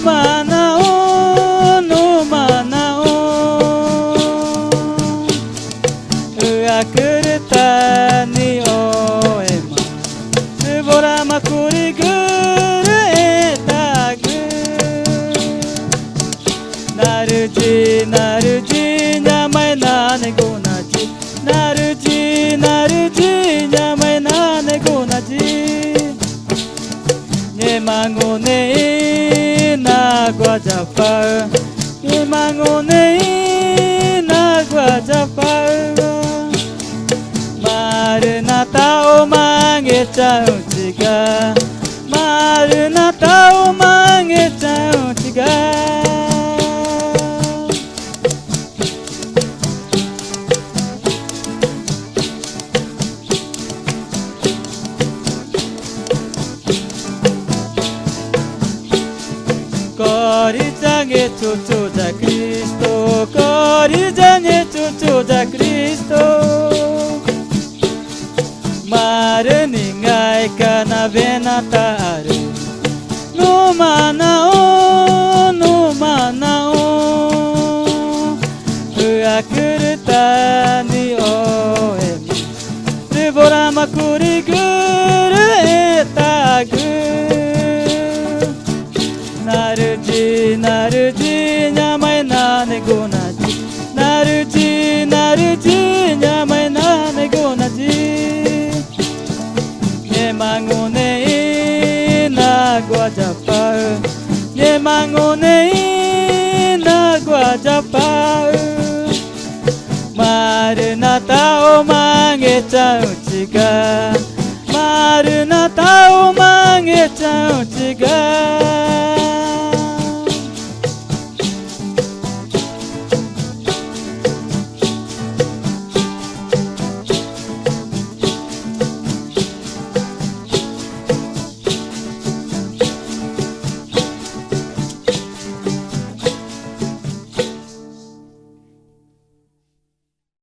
no manao Akurta ni oema Bora makuri guru etagu Naruji nyamai nane gonaji Naruji nyamai nane gonaji Nemangone na guajapar Nemangone na guajapar Marna tao mange chau chiga Marna tao mange chau chiga Corijange cucu da Cristo Corijange cucu da Cristo Mareningai kana venatare No manao Akurta ni oemi Rivora makuri guru etagu Naruji nyamai nane gonaji Naruji nyamai nane gonaji Nemangone na guajapar Nemangone na guajapar Marna tao mange chau chiga Marna tao mange chau chiga